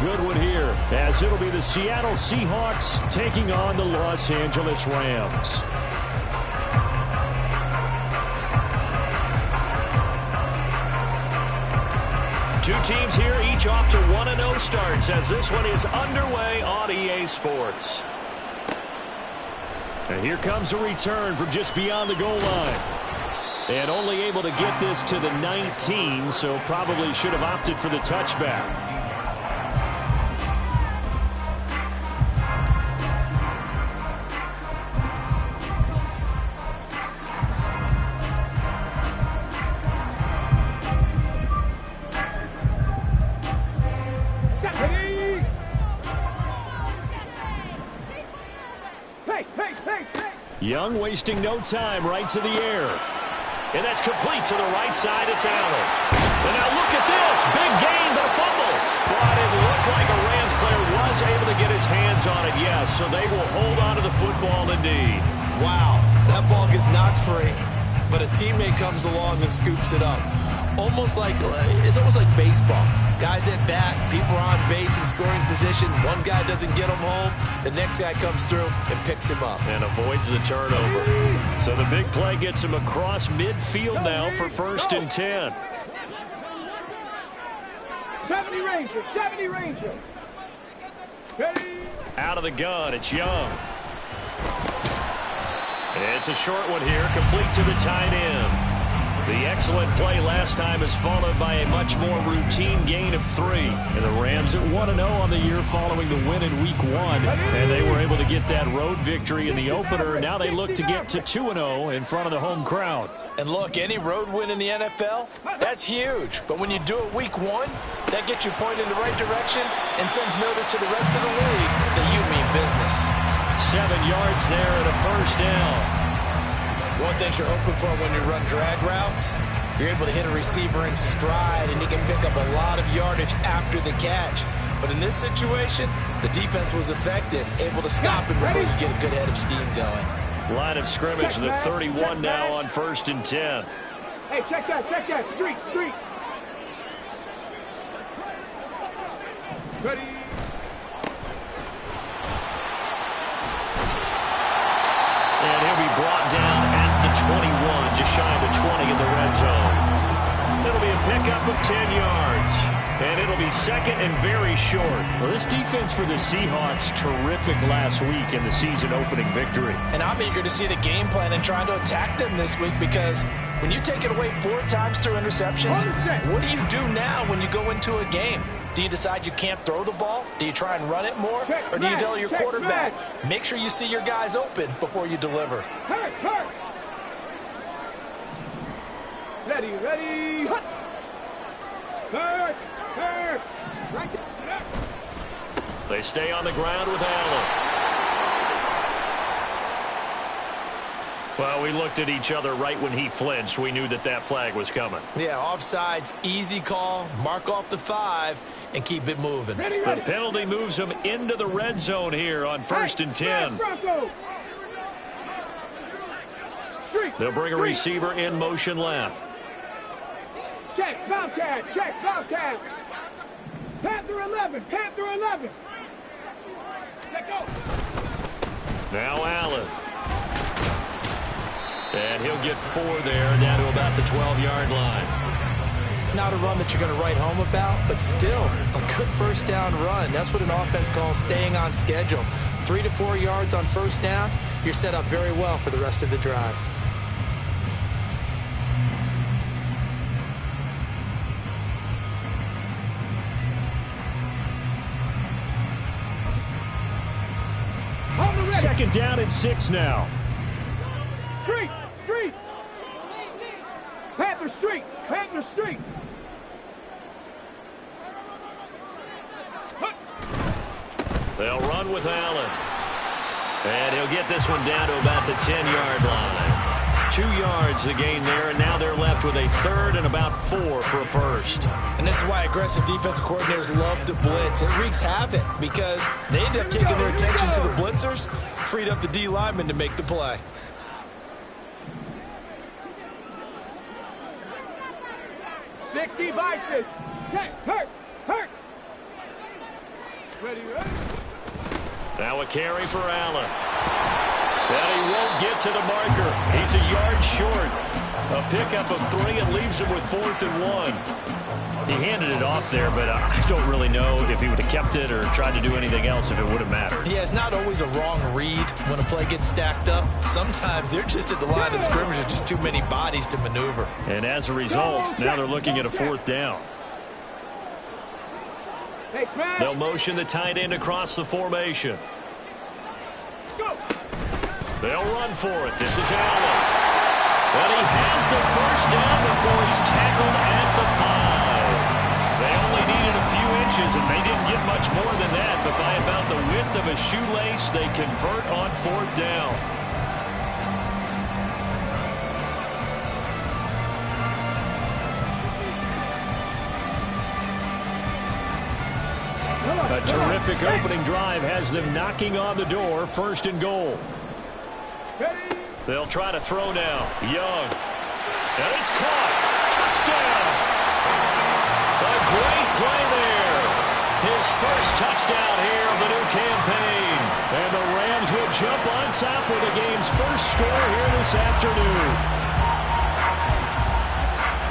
good one here, as it'll be the Seattle Seahawks taking on the Los Angeles Rams. Two teams here, each off to 1-0 starts as this one is underway on EA Sports. And here comes a return from just beyond the goal line. And only able to get this to the 19, so probably should have opted for the touchback. Young wasting no time, right to the air. And that's complete to the right side. It's Allen. And now look at this. Big gain, but a fumble. But it looked like a Rams player was able to get his hands on it, yes. So they will hold on to the football indeed. Wow, that ball gets knocked free, but a teammate comes along and scoops it up. It's almost like baseball. Guys at bat, people are on base in scoring position. One guy doesn't get him home. The next guy comes through and picks him up. And avoids the turnover. So the big play gets him across midfield now for 1st and 10. 70 Rangers, 70 Rangers. Out of the gun, it's Young. It's a short one here, complete to the tight end. The excellent play last time is followed by a much more routine gain of 3. And the Rams at 1-0 on the year following the win in Week 1. And they were able to get that road victory in the opener. Now they look to get to 2-0 in front of the home crowd. And look, any road win in the NFL, that's huge. But when you do it Week 1, that gets you pointed in the right direction and sends notice to the rest of the league that you mean business. 7 yards there and a 1st down. One thing you're hoping for when you run drag routes, you're able to hit a receiver in stride, and he can pick up a lot of yardage after the catch. But in this situation, the defense was effective, able to stop him before you get a good head of steam going. Line of scrimmage, the 31 now on 1st and 10. Hey, check that, street. Ready. And he'll be brought down at the 21, just shy of the 20 in the red zone. It'll be a pickup of 10 yards. And it'll be 2nd and very short. Well, this defense for the Seahawks, terrific last week in the season-opening victory. And I'm eager to see the game plan and trying to attack them this week, because when you take it away 4 times through interceptions, what do you do now when you go into a game? Do you decide you can't throw the ball? Do you try and run it more? Or do you tell your quarterback, make sure you see your guys open before you deliver? Ready. They stay on the ground with Allen. Well, we looked at each other right when he flinched. We knew that flag was coming. Yeah, offsides, easy call, mark off the 5, and keep it moving. The penalty moves him into the red zone here on 1st and 10. They'll bring a receiver in motion left. Check, Bobcat. Panther 11. Let go. Now Allen. And he'll get 4 there, down to about the 12-yard line. Not a run that you're going to write home about, but still a good 1st down run. That's what an offense calls staying on schedule. 3 to 4 yards on 1st down, you're set up very well for the rest of the drive. Second down and 6 now. Street. Panther Street. They'll run with Allen. And he'll get this one down to about the 10-yard line. 2 yards the gain there, and now they're left with a 3rd and about 4 for a 1st. And this is why aggressive defensive coordinators love to blitz. It wreaks havoc because they end up taking their attention to the blitzers, freed up the D lineman to make the play. Six devices. Check. Hurt. Ready, ready. Now a carry for Allen. And he won't get to the marker. He's a yard short. A pickup of 3 and leaves him with 4th and 1. He handed it off there, but I don't really know if he would have kept it or tried to do anything else if it would have mattered. Yeah, it's not always a wrong read when a play gets stacked up. Sometimes they're just at the line of scrimmage. There's just too many bodies to maneuver. And as a result, now they're looking at a 4th down. They'll motion the tight end across the formation. They'll run for it. This is Allen. And he has the first down before he's tackled at the 5. They only needed a few inches, and they didn't get much more than that. But by about the width of a shoelace, they convert on 4th down. A terrific opening drive has them knocking on the door. 1st and goal. They'll try to throw now. Young. And it's caught. Touchdown. A great play there. His first touchdown here of the new campaign. And the Rams will jump on top with the game's first score here this afternoon.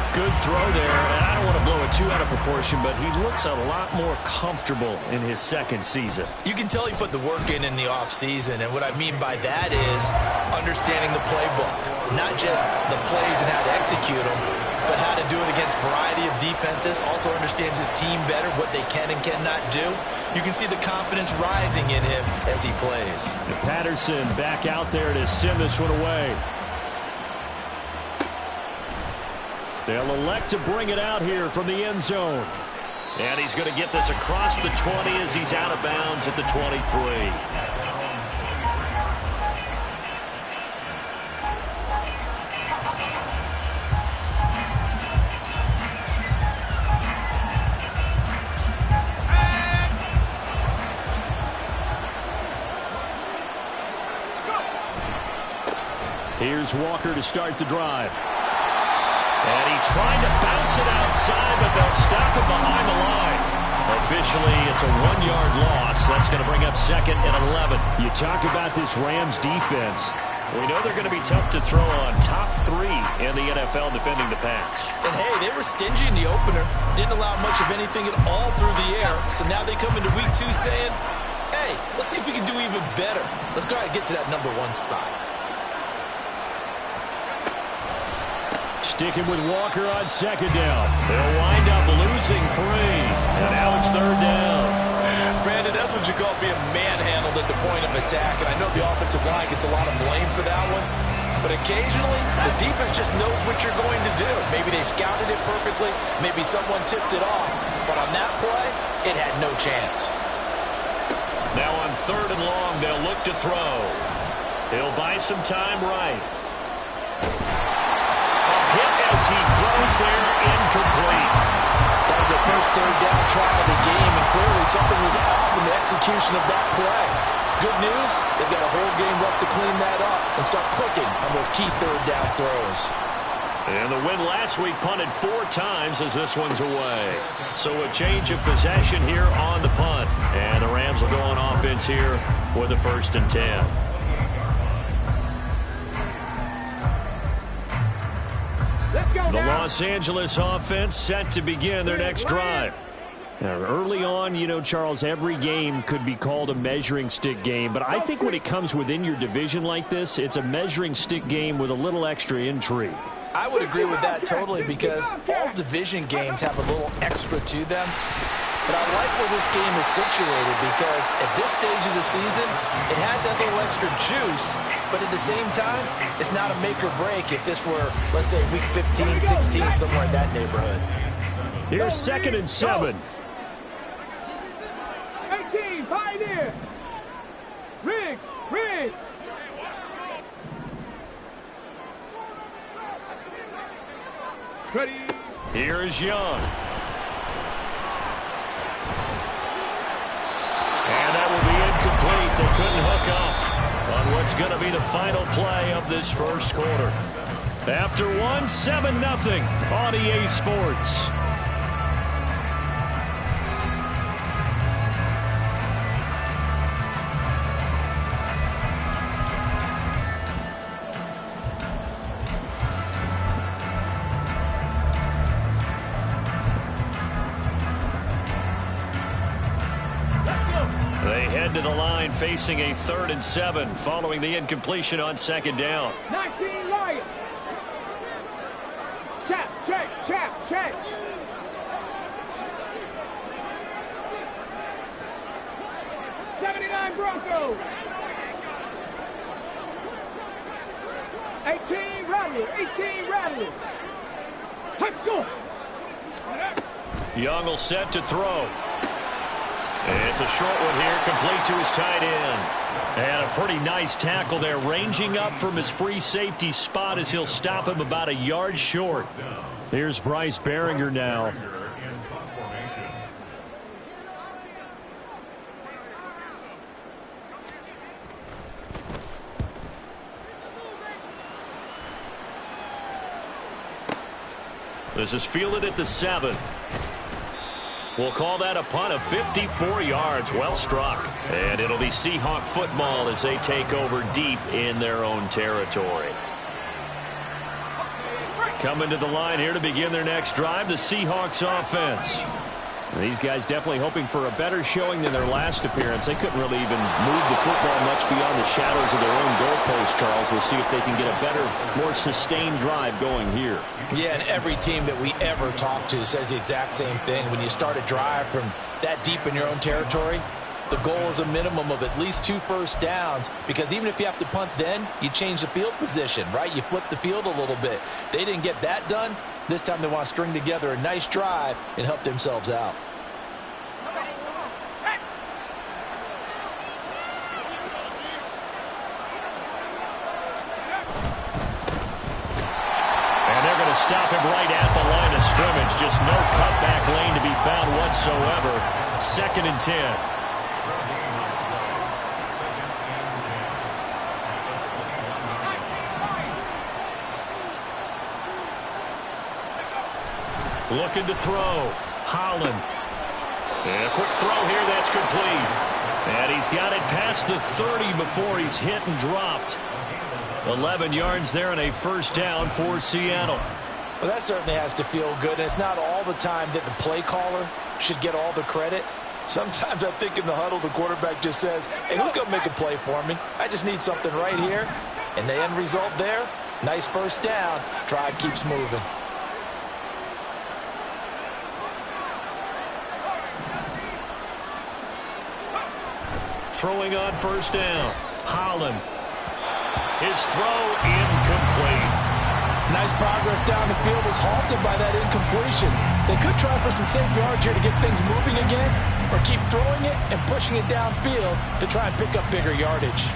Good throw there, and I don't want to blow it too out of proportion, but he looks a lot more comfortable in his 2nd season. You can tell he put the work in the offseason, and what I mean by that is understanding the playbook. Not just the plays and how to execute them, but how to do it against a variety of defenses. Also understands his team better, what they can and cannot do. You can see the confidence rising in him as he plays. And Patterson back out there to send this one away. They'll elect to bring it out here from the end zone. And he's going to get this across the 20 as he's out of bounds at the 23. Here's Walker to start the drive. And he tried to bounce it outside, but they'll stop him behind the line. Officially, it's a 1-yard loss. That's going to bring up 2nd and 11. You talk about this Rams defense. We know they're going to be tough to throw on. Top 3 in the NFL defending the pass. And, hey, they were stingy in the opener. Didn't allow much of anything at all through the air. So now they come into week 2 saying, hey, let's see if we can do even better. Let's go ahead and get to that number 1 spot. Sticking with Walker on 2nd down. They'll wind up losing 3. And now it's 3rd down. Brandon, that's what you call being manhandled at the point of attack. And I know the offensive line gets a lot of blame for that one. But occasionally, the defense just knows what you're going to do. Maybe they scouted it perfectly. Maybe someone tipped it off. But on that play, it had no chance. Now on 3rd and long, they'll look to throw. He'll buy some time right. Hit as he throws there, incomplete. That was the first 3rd down try of the game, and clearly something was off in the execution of that play. Good news, they've got a whole game left to clean that up and start clicking on those key 3rd down throws. And the win last week punted 4 times as this one's away. So a change of possession here on the punt. And the Rams will go on offense here with a 1st and 10. The Los Angeles offense set to begin their next drive. Now, early on, you know, Charles, every game could be called a measuring stick game. But I think when it comes within your division like this, it's a measuring stick game with a little extra intrigue. I would agree with that totally because all division games have a little extra to them. But I like where this game is situated because at this stage of the season, it has that little extra juice, but at the same time, it's not a make or break if this were, let's say, week 15, 16, somewhere in that neighborhood. Here's 2nd and 7. 18, Pioneer. Riggs. Ready. Here's Young. And that will be incomplete. They couldn't hook up on what's going to be the final play of this first quarter. After 7-0 on EA Sports. head to the line facing a 3rd and 7 following the incompletion on 2nd down. 19 Lions. Check, check. 79 Broncos. 18 Rattlers. Let's go. Young will set to throw. It's a short one here, complete to his tight end. And a pretty nice tackle there, ranging up from his free safety spot as he'll stop him about a yard short. Here's Bryce Behringer now. This is fielded at the 7. We'll call that a punt of 54 yards. Well struck. And it'll be Seahawk football as they take over deep in their own territory. Coming to the line here to begin their next drive, the Seahawks offense. These guys definitely hoping for a better showing than their last appearance. They couldn't really even move the football much beyond the shadows of their own goalpost, Charles. We'll see if they can get a better, more sustained drive going here. Yeah, and every team that we ever talk to says the exact same thing. When you start a drive from that deep in your own territory, the goal is a minimum of at least 2 first downs, because even if you have to punt then, you change the field position, right? You flip the field a little bit. They didn't get that done. This time they want to string together a nice drive and help themselves out. And they're going to stop him right at the line of scrimmage. Just no cutback lane to be found whatsoever. 2nd and 10. Looking to throw. Holland. And a quick throw here. That's complete. And he's got it past the 30 before he's hit and dropped. 11 yards there and a first down for Seattle. Well, that certainly has to feel good. And it's not all the time that the play caller should get all the credit. Sometimes I think in the huddle, the quarterback just says, hey, who's going to make a play for me? I just need something right here. And the end result there, nice first down. Drive keeps moving. Throwing on first down. Holland. His throw incomplete. Nice progress down the field was halted by that incompletion. They could try for some safe yards here to get things moving again, or keep throwing it and pushing it downfield to try and pick up bigger yardage.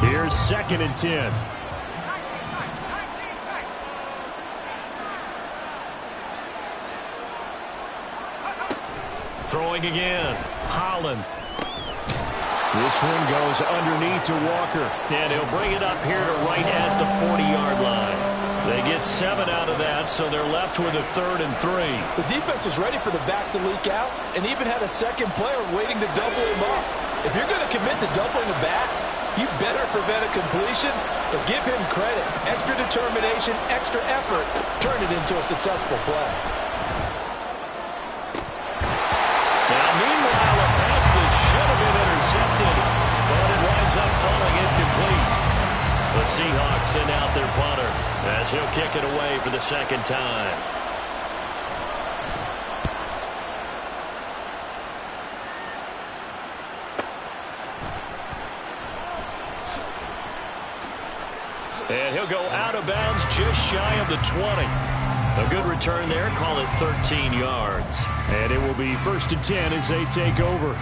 Here's 2nd and 10. Throwing again. Holland. This one goes underneath to Walker. And he'll bring it up here to right at the 40-yard line. They get 7 out of that, so they're left with a 3rd and 3. The defense was ready for the back to leak out and even had a second player waiting to double him up. If you're going to commit to doubling the back, you better prevent a completion, but give him credit. Extra determination, extra effort, turn it into a successful play. Now, meanwhile, a pass that should have been intercepted, but it winds up falling incomplete. The Seahawks send out their punter as he'll kick it away for the 2nd time. And he'll go out of bounds just shy of the 20. A good return there. Call it 13 yards. And it will be 1st and 10 as they take over.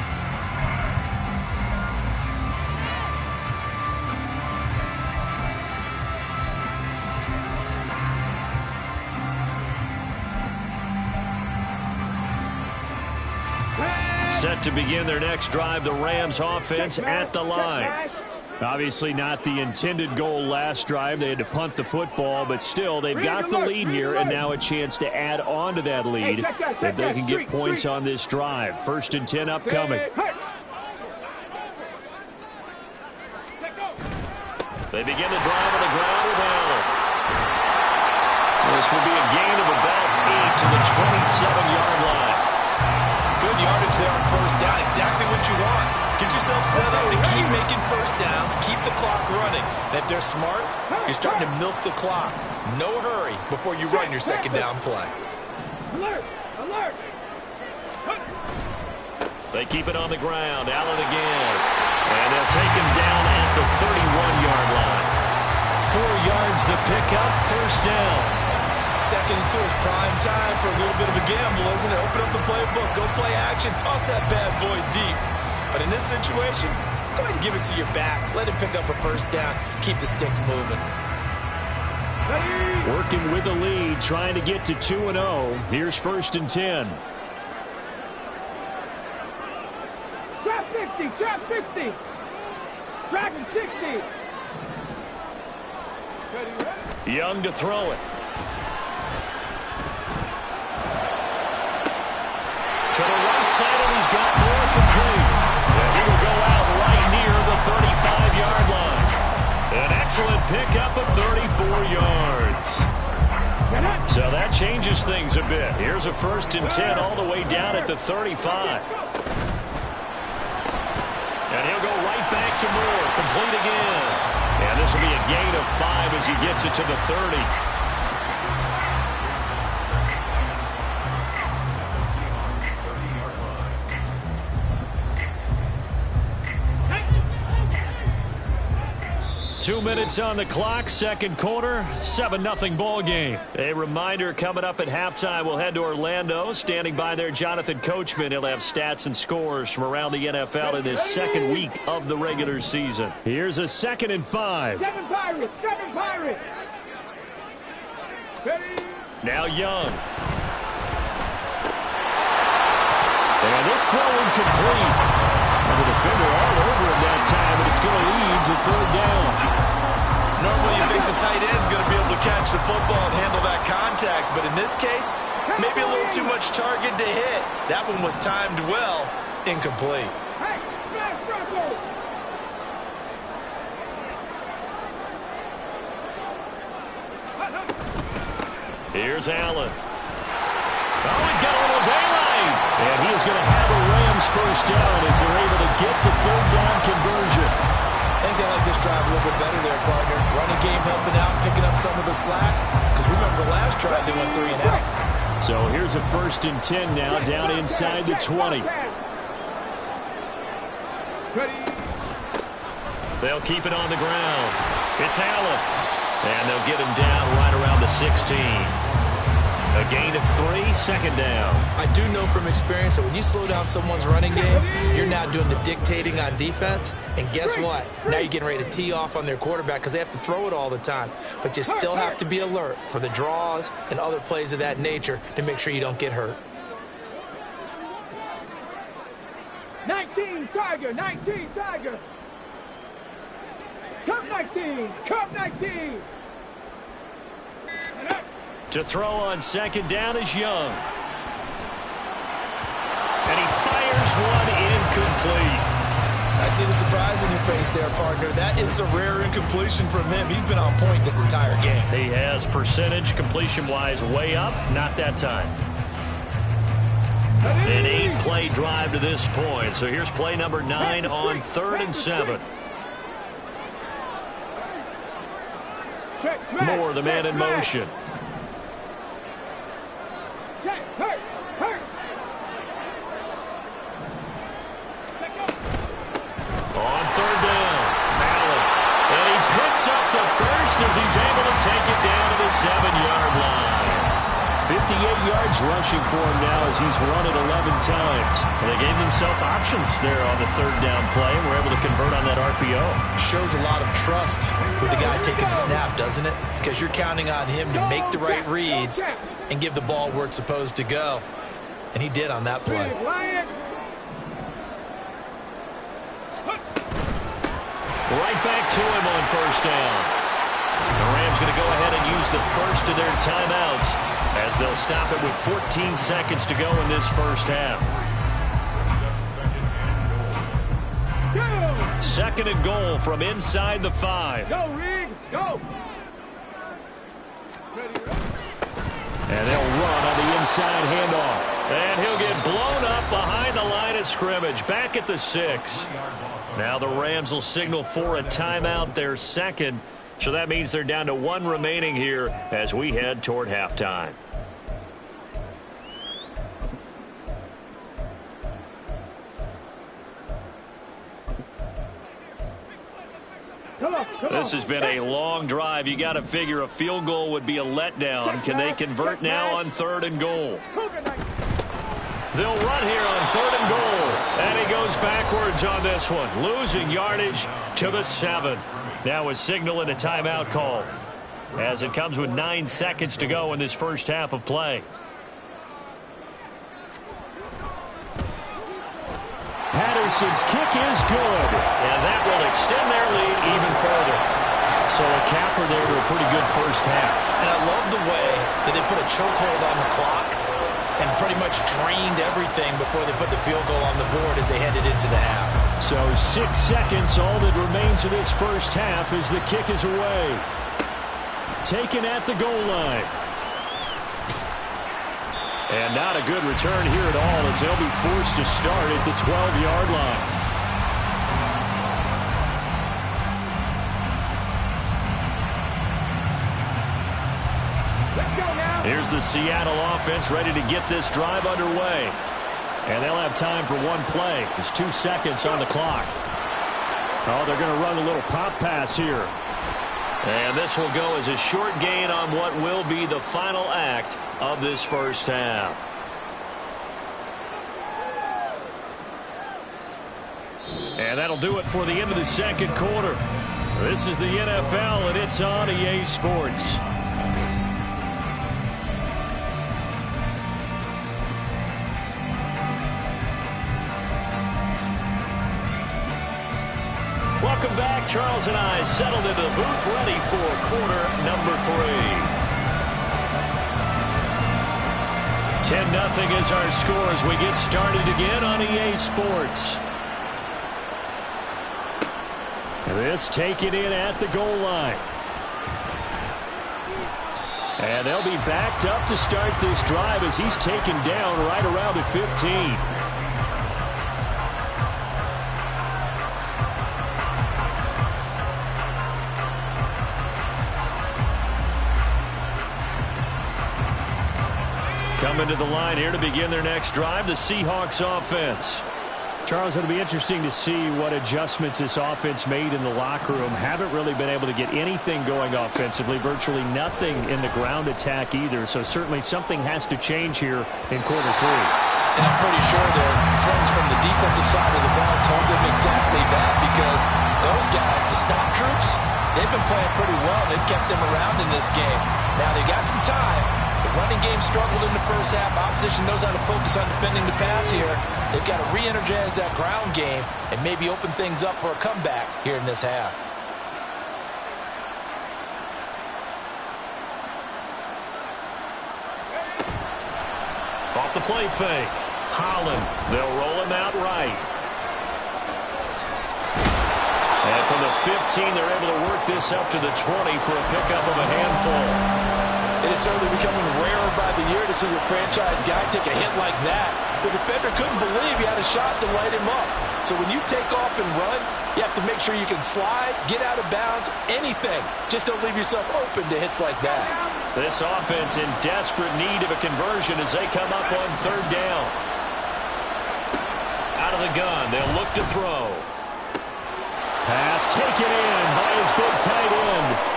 Set to begin their next drive, the Rams offense at the line. Obviously not the intended goal last drive. They had to punt the football, but still they've got the lead here, and now a chance to add on to that lead if they can get points on this drive. 1st and 10 upcoming. They begin the drive on the ground with Allen. This will be a gain of about 8 to the 27-yard line. Good yardage there on 1st down. Exactly what you want. Get yourself set up to keep making 1st downs, keep the clock running. And if they're smart, you're starting to milk the clock. No hurry before you run your 2nd down play. Alert! Alert! They keep it on the ground. Allen again. And they'll take him down at the 31-yard line. 4 yards the pickup, 1st down. 2nd and 2 is prime time for a little bit of a gamble, isn't it? Open up the playbook, go play action, toss that bad boy deep. But in this situation, go ahead and give it to your back. Let him pick up a 1st down. Keep the sticks moving. Working with the lead, trying to get to 2-0. Here's 1st and 10. Trap 50, trap 50. Dragon 60. Young to throw it. To the right side, and he's got more complete. And he will go out right near the 35-yard line. An excellent pickup of 34 yards. So that changes things a bit. Here's a 1st and 10 all the way down at the 35. And he'll go right back to Moore. Complete again. And this will be a gain of 5 as he gets it to the 30. 2 minutes on the clock, 2nd quarter, 7-0 ball game. A reminder coming up at halftime, we'll head to Orlando. Standing by there, Jonathan Coachman. He'll have stats and scores from around the NFL in this 2nd week of the regular season. Here's a 2nd and 5. 7 Pirates, 7 Pirates. Now Young. And this throw incomplete. And the defender all over him that time, and it's going to lead to 3rd down. Normally you think the tight end's going to be able to catch the football and handle that contact, but in this case, maybe a little too much target to hit. That one was timed well, incomplete. Hey, smash Bronco. Here's Allen. Oh, he's got a little daylight. And he is going to have a Rams 1st down as they're able to get the 3rd down conversion. I think they like this drive a little bit better there, partner. Running game helping out, picking up some of the slack. Because remember, last drive they went 3 and out. So here's a 1st and 10 now, down inside the 20. They'll keep it on the ground. It's Allen. And they'll get him down right around the 16. A gain of 3, 2nd down. I do know from experience that when you slow down someone's running game, you're now doing the dictating on defense. And guess what? Now you're getting ready to tee off on their quarterback because they have to throw it all the time. But you still have to be alert for the draws and other plays of that nature to make sure you don't get hurt. 19 Tiger, 19 Tiger. Cup 19, Cup 19. To throw on 2nd down is Young. And he fires one incomplete. I see the surprise in your face there, partner. That is a rare incompletion from him. He's been on point this entire game. He has percentage completion-wise way up. Not that time. An 8-play drive to this point. So here's play number 9 on 3rd and 7. Moore, the man in motion. On 3rd down, Allen. And he picks up the 1st as he's able to take it down to the 7-yard line. 58 yards rushing for him now as he's run it 11 times. And they gave themselves options there on the 3rd down play and were able to convert on that RPO. Shows a lot of trust with the guy taking the snap, doesn't it? Because you're counting on him to make the right reads and give the ball where it's supposed to go. And he did on that play. Right back to him on first down. The Rams going to go ahead and use the first of their timeouts as they'll stop it with 14 seconds to go in this first half. Second and goal from inside the 5. Go, Riggs, go. And they'll run on the inside handoff. And he'll get blown up behind the line of scrimmage, back at the 6. Now the Rams will signal for a timeout, their second. So that means they're down to 1 remaining here as we head toward halftime. This has been a long drive. You got to figure a field goal would be a letdown. Can they convert now on 3rd and goal? They'll run here on 3rd and goal. And he goes backwards on this one, losing yardage to the 7. Now a signal and a timeout call as it comes with 9 seconds to go in this first half of play. Patterson's kick is good, and that will extend their lead even further. So a capper there to a pretty good first half. And I love the way that they put a chokehold on the clock and pretty much drained everything before they put the field goal on the board as they headed into the half. So 6 seconds, all that remains of this first half as the kick is away. Taken at the goal line. And not a good return here at all as they'll be forced to start at the 12-yard line. Let's go now. Here's the Seattle offense ready to get this drive underway. And they'll have time for one play. There's 2 seconds on the clock. Oh, they're going to run a little pop pass here. And this will go as a short gain on what will be the final act of this first half. And that'll do it for the end of the second quarter. This is the NFL, and it's on EA Sports. Welcome back. Charles and I settled into the booth ready for quarter number 3. 10-0 is our score as we get started again on EA Sports. This taken in at the goal line. And they'll be backed up to start this drive as he's taken down right around the 15. Coming to the line here to begin their next drive, the Seahawks offense. Charles, it'll be interesting to see what adjustments this offense made in the locker room. Haven't really been able to get anything going offensively, virtually nothing in the ground attack either. So certainly something has to change here in quarter 3. And I'm pretty sure their friends from the defensive side of the ball told them exactly that, because those guys, the stop troops, they've been playing pretty well. They've kept them around in this game. Now they got some time. The running game struggled in the first half. Opposition knows how to focus on defending the pass here. They've got to re-energize that ground game and maybe open things up for a comeback here in this half. Off the play fake. Holland. They'll roll him out right. And from the 15, they're able to work this up to the 20 for a pickup of a handful. It is certainly becoming rarer by the year to see your franchise guy take a hit like that. The defender couldn't believe he had a shot to light him up. So when you take off and run, you have to make sure you can slide, get out of bounds, anything. Just don't leave yourself open to hits like that. This offense in desperate need of a conversion as they come up on 3rd down. Out of the gun, they'll look to throw. Pass taken in by his big tight end.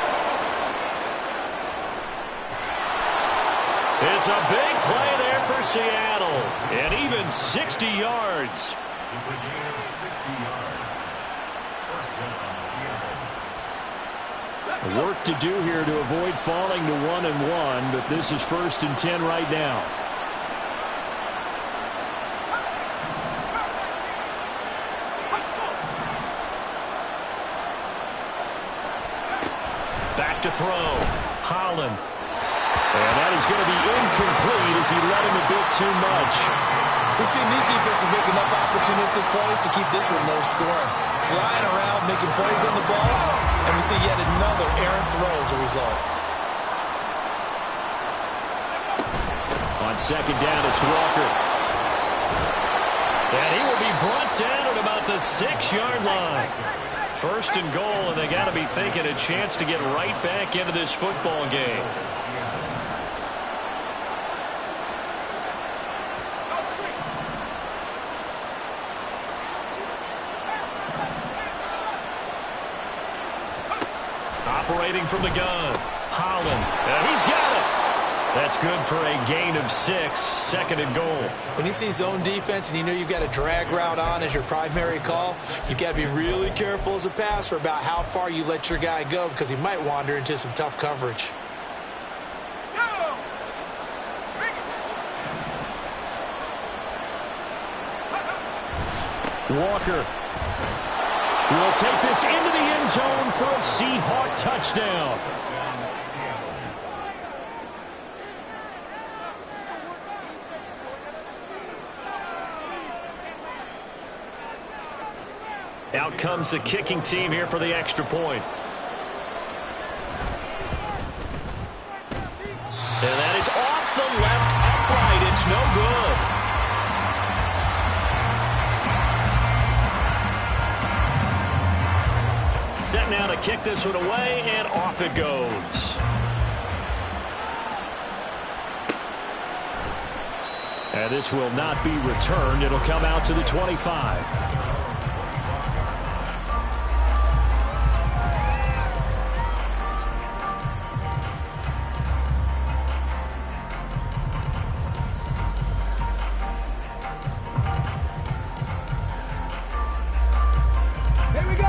It's a big play there for Seattle, and even 60 yards. It's a gain of 60 yards. First down, Seattle. Work to do here to avoid falling to 1-1, but this is 1st and 10 right now. back to throw. Holland. And that is going to be incomplete as he led him a bit too much. We've seen these defenses make enough opportunistic plays to keep this one low scoring. Flying around, making plays on the ball, and we see yet another errant throw as a result. On second down, it's Walker. And he will be brought down at about the 6-yard line. First and goal, and they got to be thinking a chance to get right back into this football game. Operating from the gun, Holland, and he's got it. That's good for a gain of 6, second and goal. When you see zone defense and you know you've got a drag route on as your primary call, you've got to be really careful as a passer about how far you let your guy go because he might wander into some tough coverage. Walker will take this into the end zone for a Seahawk touchdown. Out comes the kicking team here for the extra point. And that is off the left upright. It's no good. Set now to kick this one away, and off it goes. And this will not be returned. It'll come out to the 25.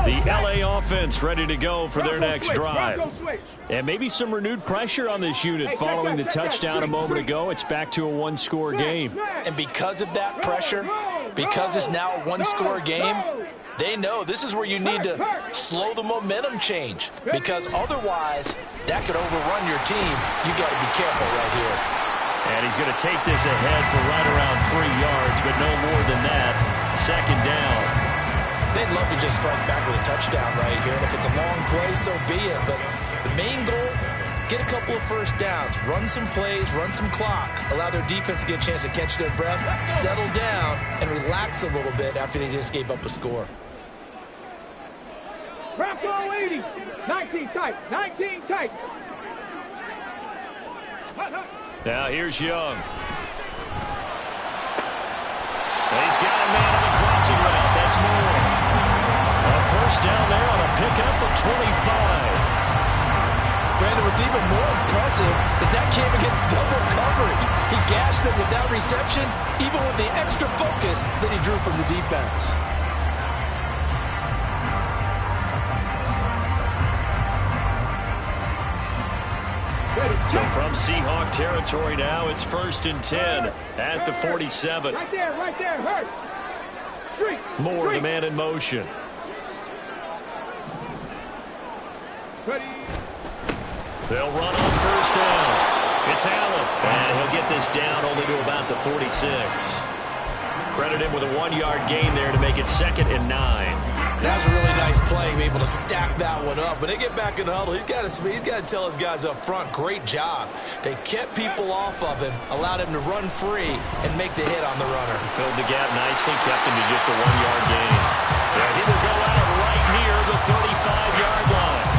The LA offense ready to go for their next drive. And maybe some renewed pressure on this unit following the touchdown a moment ago. It's back to a one-score game. And because of that pressure, because it's now a one-score game, they know this is where you need to slow the momentum change. Because otherwise, that could overrun your team. You got to be careful right here. And he's going to take this ahead for right around 3 yards, but no more than that. Second down. They'd love to just strike back with a touchdown right here, and if it's a long play, so be it. But the main goal, get a couple of first downs, run some plays, run some clock, allow their defense to get a chance to catch their breath, settle down, and relax a little bit after they just gave up a score. Craft all 80. 19 tight. 19 tight. Now here's Young. He's got a man on the crossing route. That's Moore. A first down there on a pickup of 25. Brandon, what's even more impressive is that came against double coverage. He gashed them with that reception, even with the extra focus that he drew from the defense. So from Seahawk territory now, it's 1st and 10 at the 47. Right there, hurt. Moore, the man in motion. Ready. They'll run on first down. It's Allen. And he'll get this down only to about the 46. Credit him with a 1-yard gain there to make it 2nd and 9. That was a really nice play, be able to stack that one up. When they get back in the huddle, he's got to tell his guys up front, great job. They kept people off of him, allowed him to run free, and make the hit on the runner. Filled the gap nicely, kept him to just a 1-yard gain. And he will go out right near the 35-yard line.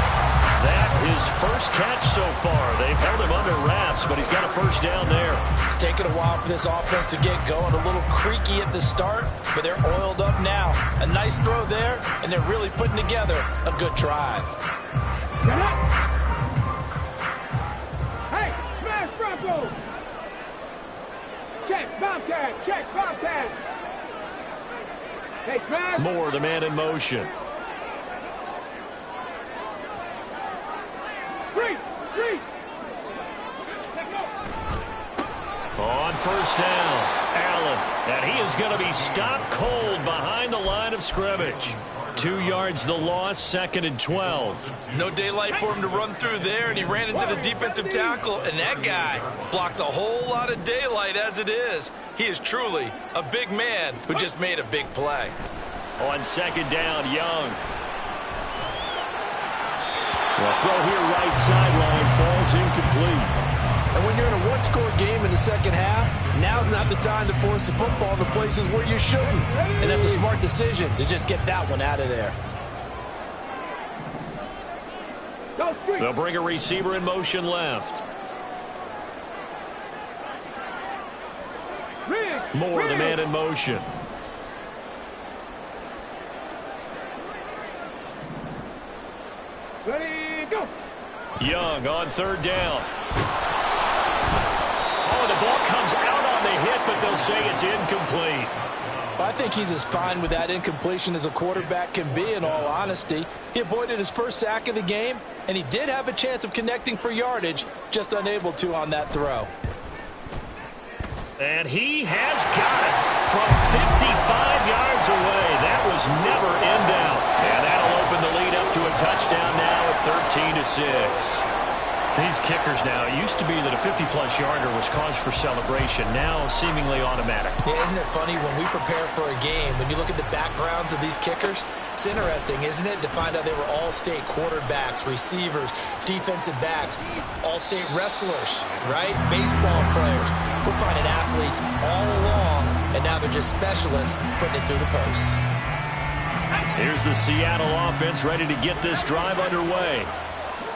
That his first catch so far. They've held him under wraps, but he's got a first down there. It's taken a while for this offense to get going. A little creaky at the start, but they're oiled up now. A nice throw there, and they're really putting together a good drive. Get up. Hey, smash Bronco. Check, Bobcat. Hey, smash. Moore, the man in motion. Three. On first down, Allen. And he is going to be stopped cold behind the line of scrimmage. 2 yards the loss, 2nd and 12. No daylight for him to run through there, and he ran into the defensive tackle, and that guy blocks a whole lot of daylight as it is. He is truly a big man who just made a big play. On 2nd down, Young. Well, throw here right sideline falls incomplete. And when you're in a one-score game in the second half, now's not the time to force the football to places where you shouldn't. And that's a smart decision to just get that one out of there. They'll bring a receiver in motion left. Moore, the man in motion. Ready, go. Young on 3rd down. Oh, the ball comes out on the hit, but they'll say it's incomplete. Well, I think he's as fine with that incompletion as a quarterback can be, in all honesty. He avoided his first sack of the game, and he did have a chance of connecting for yardage, just unable to on that throw. And he has got it from 55 yards away. That was never in doubt. And that'll open the lead up to a touchdown now at 13-6. These kickers now, it used to be that a 50-plus yarder was cause for celebration. Now seemingly automatic. Yeah, isn't it funny when we prepare for a game, when you look at the backgrounds of these kickers, it's interesting, isn't it, to find out they were all-state quarterbacks, receivers, defensive backs, all-state wrestlers, right? Baseball players. We're finding athletes all along, and now they're just specialists putting it through the posts. Here's the Seattle offense ready to get this drive underway.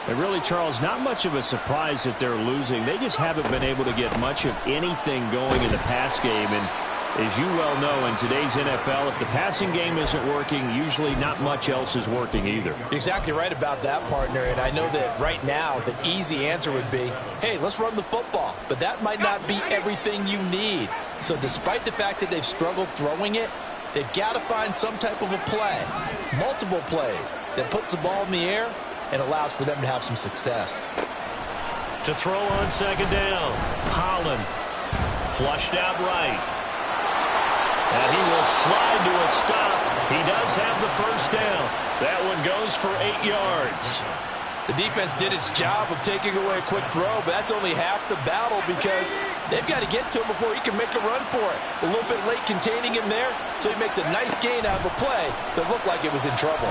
And really, Charles, not much of a surprise that they're losing. They just haven't been able to get much of anything going in the pass game. And as you well know, in today's NFL, if the passing game isn't working, usually not much else is working either. You're exactly right about that, partner. And I know that right now the easy answer would be, hey, let's run the football. But that might not be everything you need. So despite the fact that they've struggled throwing it, they've got to find some type of a play, multiple plays, that puts the ball in the air and allows for them to have some success. To throw on 2nd down, Holland flushed out right. And he will slide to a stop. He does have the 1st down. That one goes for 8 yards. The defense did its job of taking away a quick throw, but that's only half the battle because they've got to get to him before he can make a run for it. A little bit late containing him there, so he makes a nice gain out of a play that looked like it was in trouble.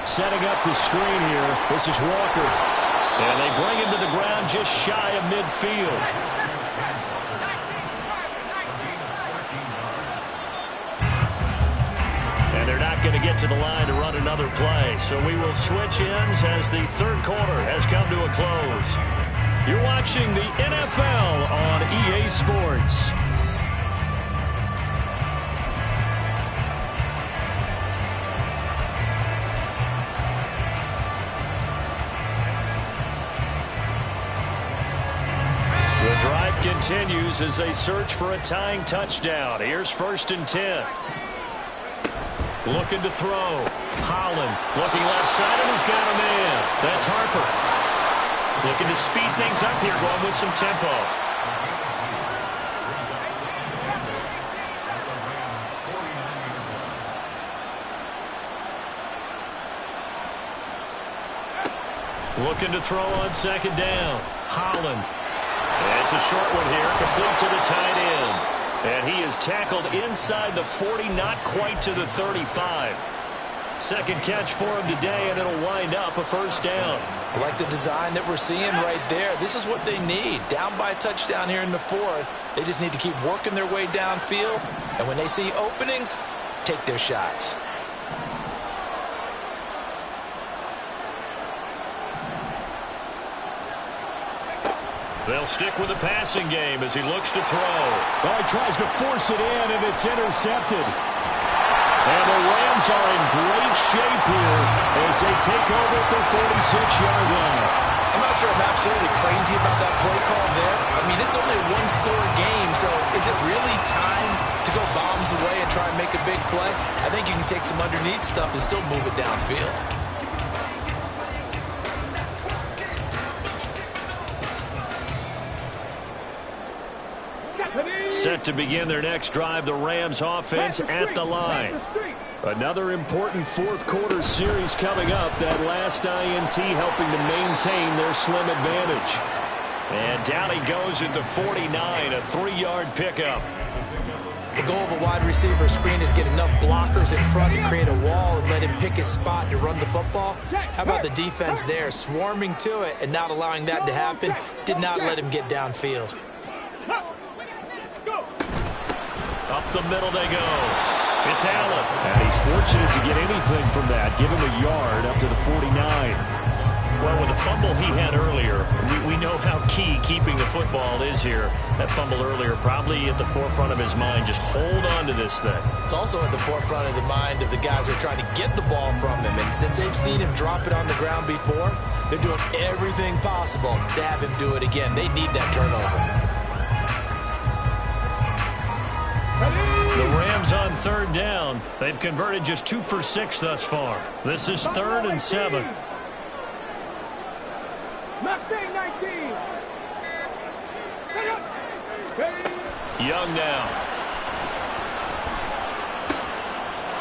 Setting up the screen here. This is Walker. And they bring him to the ground just shy of midfield. And they're not going to get to the line to run another play. So we will switch ends as the 3rd quarter has come to a close. You're watching the NFL on EA Sports. The drive continues as they search for a tying touchdown. Here's 1st and 10. Looking to throw. Holland looking left side, and he's got a man. That's Harper. Looking to speed things up here, going with some tempo. Looking to throw on 2nd down. Holland. It's a short one here, complete to the tight end. And he is tackled inside the 40, not quite to the 35. 2nd catch for him today, and it'll wind up a 1st down. I like the design that we're seeing right there. This is what they need. Down by a touchdown here in the 4th. They just need to keep working their way downfield. And when they see openings, take their shots. They'll stick with the passing game as he looks to throw. Well, he tries to force it in, and it's intercepted. And the Rams are in great shape here as they take over at the 46-yard line. I'm not sure I'm absolutely crazy about that play call there. I mean, it's only a one-score game, so is it really time to go bombs away and try and make a big play? I think you can take some underneath stuff and still move it downfield. Set to begin their next drive, the Rams offense at the line. Another important fourth quarter series coming up. That last INT helping to maintain their slim advantage. And down he goes at the 49, a 3-yard pickup. The goal of a wide receiver screen is get enough blockers in front to create a wall and let him pick his spot to run the football. How about the defense there, swarming to it and not allowing that to happen? Did not let him get downfield. Up the middle they go. It's Allen. And he's fortunate to get anything from that. Give him a yard up to the 49. Well, with the fumble he had earlier, we know how key keeping the football is here. That fumble earlier probably at the forefront of his mind. Just hold on to this thing. It's also at the forefront of the mind of the guys who are trying to get the ball from him. And since they've seen him drop it on the ground before, they're doing everything possible to have him do it again. They need that turnover. The Rams on 3rd down. They've converted just 2 for 6 thus far. This is 3rd and 7. Young now.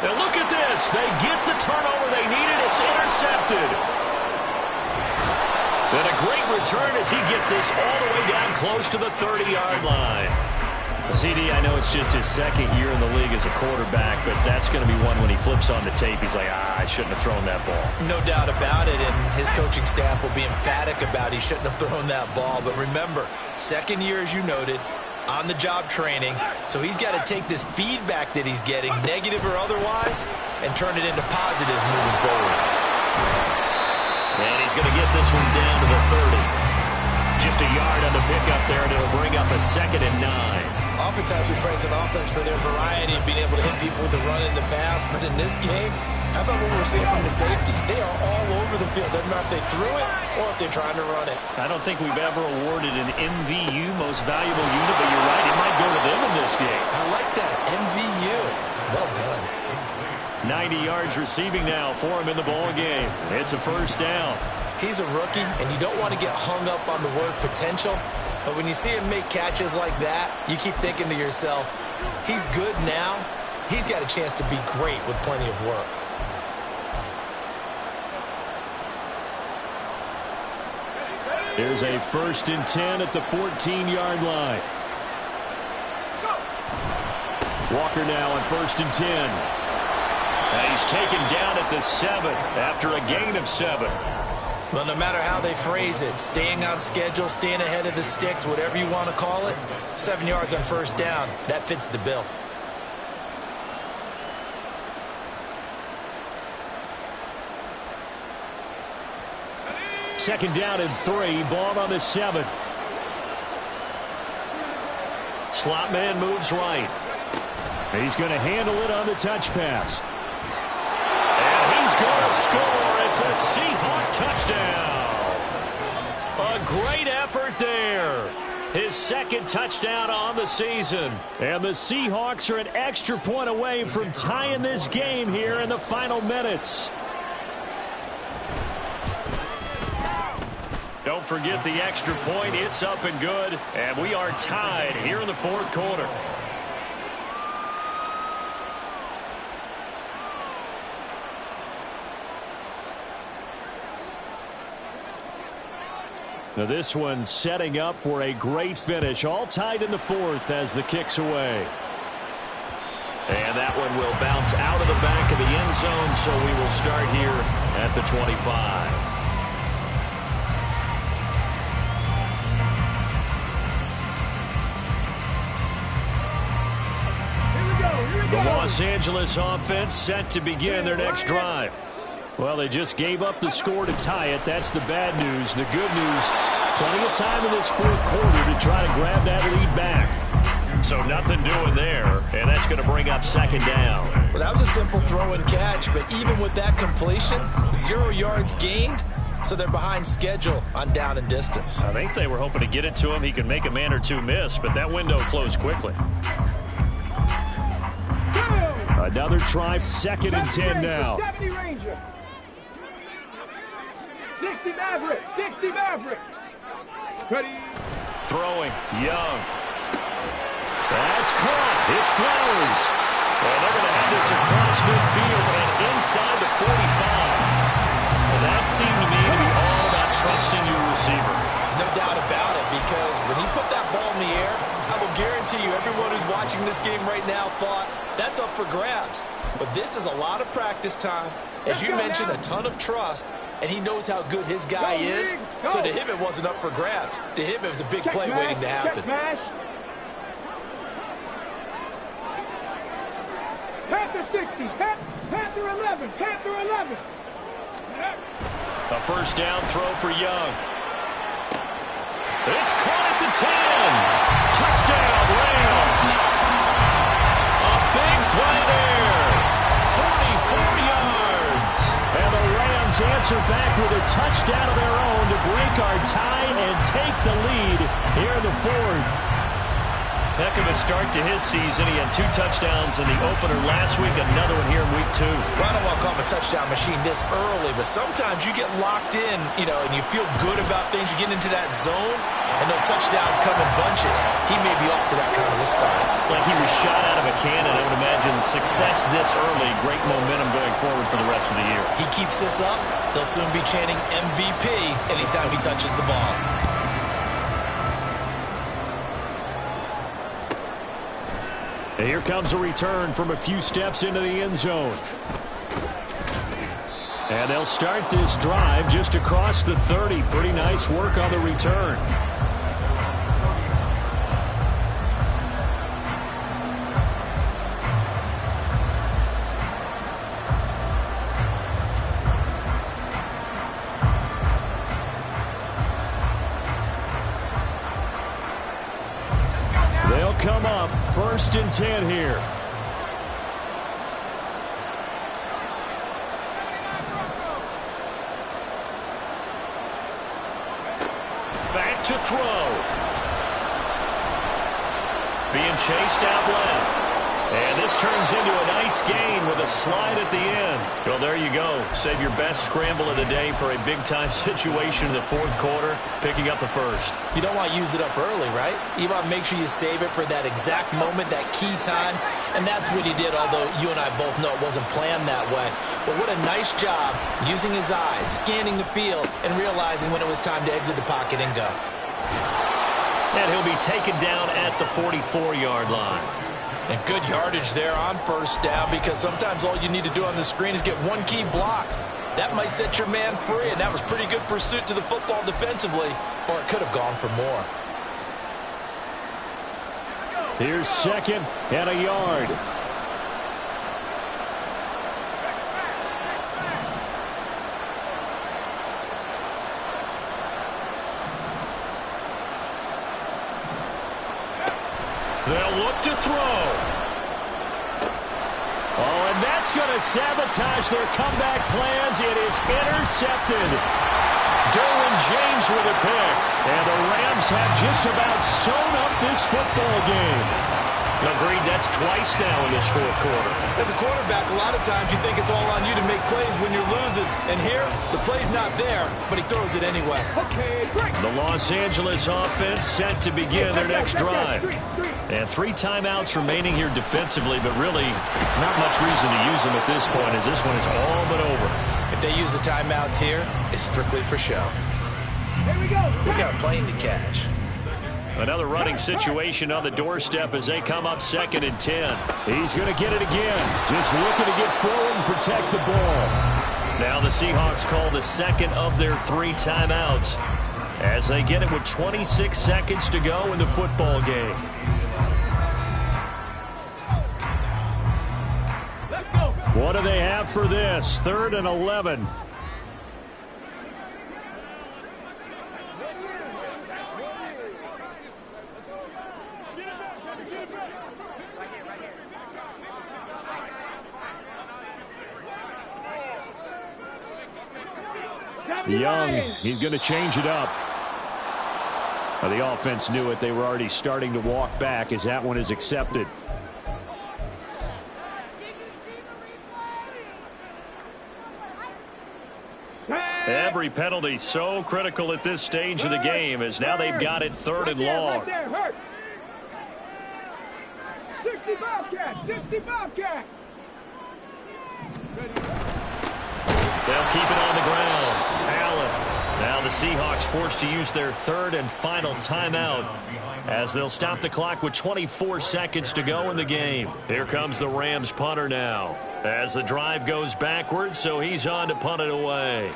Now look at this. They get the turnover they needed. It's intercepted. And a great return as he gets this all the way down close to the 30-yard line. CD, I know it's just his 2nd year in the league as a quarterback, but that's going to be one when he flips on the tape. He's like, I shouldn't have thrown that ball. No doubt about it, and his coaching staff will be emphatic about he shouldn't have thrown that ball. But remember, 2nd year, as you noted, on-the-job training, so he's got to take this feedback that he's getting, negative or otherwise, and turn it into positives moving forward. And he's going to get this one down to the 30. Just a yard on the pickup there, and it'll bring up a 2nd and 9. Oftentimes we praise an offense for their variety of being able to hit people with the run in the pass, but in this game, how about what we're seeing from the safeties? They are all over the field. Doesn't matter if they threw it or if they're trying to run it. I don't think we've ever awarded an MVU, most valuable unit, but you're right, it might go to them in this game. I like that, MVU. Well done. 90 yards receiving now for him in the ball game. It's a 1st down. He's a rookie, and you don't want to get hung up on the word potential. But when you see him make catches like that, you keep thinking to yourself, he's good now. He's got a chance to be great with plenty of work. Here's a 1st and 10 at the 14-yard line. Walker now on 1st and 10. And he's taken down at the 7 after a gain of 7. Well, no matter how they phrase it, staying on schedule, staying ahead of the sticks, whatever you want to call it, 7 yards on 1st down, that fits the bill. Second down and 3, ball on the 7. Slot man moves right. He's going to handle it on the touch pass. And he's going to score. It's a Seahawk touchdown. A great effort there. His 2nd touchdown on the season. And the Seahawks are an extra point away from tying this game here in the final minutes. Don't forget the extra point. It's up and good. And we are tied here in the 4th quarter. Now this one setting up for a great finish. All tied in the 4th as the kick's away. And that one will bounce out of the back of the end zone, so we will start here at the 25. The Los Angeles offense set to begin their next drive. Well, they just gave up the score to tie it. That's the bad news. The good news, plenty of time in this 4th quarter to try to grab that lead back. So nothing doing there, and that's going to bring up 2nd down. Well, that was a simple throw and catch, but even with that completion, 0 yards gained, so they're behind schedule on down and distance. I think they were hoping to get it to him. He could make a man or two miss, but that window closed quickly. Another try, 2nd and 10 now. 70 Ranger. 60 Maverick. 60 Maverick. Ready. Throwing, Young. That's caught. It's Flowers. And they're going to have this across midfield and inside the 45. And that seemed to me to be all about trusting your receiver. No doubt about it, because when he put that ball in the air, I will guarantee you everyone who's watching this game right now thought that's up for grabs. But this is a lot of practice time. As you mentioned, a ton of trust, and he knows how good his guy is. So to him, it wasn't up for grabs. To him, it was a big play waiting to happen. Panther 60, Panther 11, Panther 11. A first down throw for Young. It's caught at the 10. Touchdown, Rams. A big play there. 44 yards. And the Rams answer back with a touchdown of their own to break our tie and take the lead here in the fourth. Heck of a start to his season. He had 2 touchdowns in the opener last week, another one here in week 2. Well, I don't want to call him a touchdown machine this early, but sometimes you get locked in, and you feel good about things. You get into that zone, and those touchdowns come in bunches. He may be off to that kind of a start. It's like he was shot out of a cannon. I would imagine success this early, great momentum going forward for the rest of the year. He keeps this up, they'll soon be chanting MVP anytime he touches the ball. And here comes a return from a few steps into the end zone. And they'll start this drive just across the 30. Pretty nice work on the return. They'll come up 1st and 10 here. Back to throw. Being chased out left. And this turns into a nice gain with a slide at the end. Well, there you go. Save your best scramble of the day for a big-time situation in the 4th quarter, picking up the first. You don't want to use it up early, right? You want to make sure you save it for that exact moment, that key time. And that's what he did, although you and I both know it wasn't planned that way. But what a nice job using his eyes, scanning the field, and realizing when it was time to exit the pocket and go. And he'll be taken down at the 44-yard line. And good yardage there on first down, because sometimes all you need to do on the screen is get one key block. That might set your man free, and that was pretty good pursuit to the football defensively, or it could have gone for more. Here's 2nd and a yard. They'll look to throw. Oh, and that's going to sabotage their comeback plans. It is intercepted. Derwin James with a pick. And the Rams have just about sewn up this football game. Agreed, that's twice now in this 4th quarter. As a quarterback, a lot of times you think it's all on you to make plays when you're losing. And here, the play's not there, but he throws it anyway. Okay, break. The Los Angeles offense set to begin their next drive. And 3 timeouts remaining here defensively, but really not much reason to use them at this point, as this one is all but over. If they use the timeouts here, it's strictly for show. Here we go. We got a plane to catch. Another running situation on the doorstep as they come up 2nd and 10. He's going to get it again. Just looking to get forward and protect the ball. Now the Seahawks call the 2nd of their 3 timeouts as they get it with 26 seconds to go in the football game. Let's go. What do they have for this? 3rd and 11. Young, he's going to change it up. The offense knew it. They were already starting to walk back as that one is accepted. Every penalty so critical at this stage of the game, as now they've got it 3rd and long. 60 Bobcats! 60 Bobcats! They'll keep it on the ground. Allen. Now the Seahawks forced to use their third and final timeout as they'll stop the clock with 24 seconds to go in the game. Here comes the Rams punter now as the drive goes backwards, so he's on to punt it away.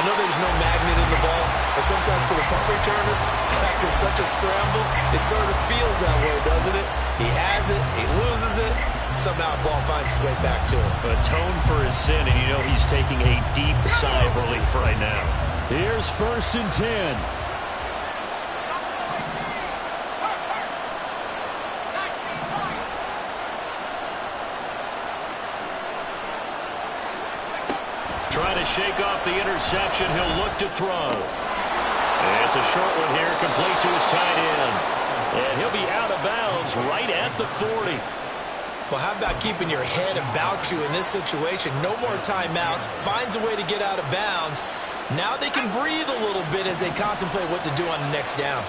I know there's no magnet in the ball, but sometimes for the punt returner, after such a scramble, it sort of feels that way, doesn't it? He has it, he loses it, somehow the ball finds its way back to him. Atone for his sin, and you know he's taking a deep sigh of relief right now. Here's 1st and 10. Trying to shake off the interception. He'll look to throw. It's a short one here, complete to his tight end. And he'll be out of bounds right at the 40. Well, how about keeping your head about you in this situation? No more timeouts. Finds a way to get out of bounds. Now they can breathe a little bit as they contemplate what to do on the next down.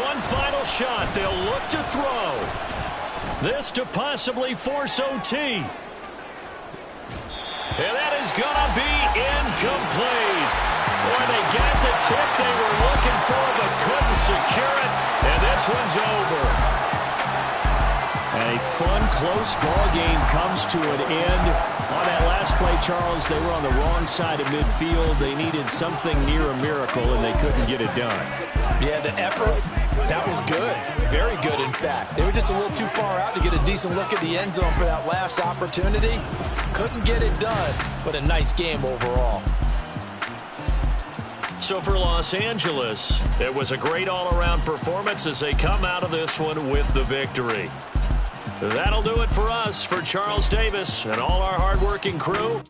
One final shot. They'll look to throw. This to possibly force OT. And that is going to be incomplete. Boy, they got the tip they were looking for, but couldn't secure it. And this one's over. And a fun, close ball game comes to an end. On that last play, Charles, they were on the wrong side of midfield. They needed something near a miracle, and they couldn't get it done. Yeah, the effort, that was good. Very good, in fact. They were just a little too far out to get a decent look at the end zone for that last opportunity. Couldn't get it done, but a nice game overall. So for Los Angeles, it was a great all-around performance as they come out of this one with the victory. That'll do it for us. For Charles Davis and all our hardworking crew,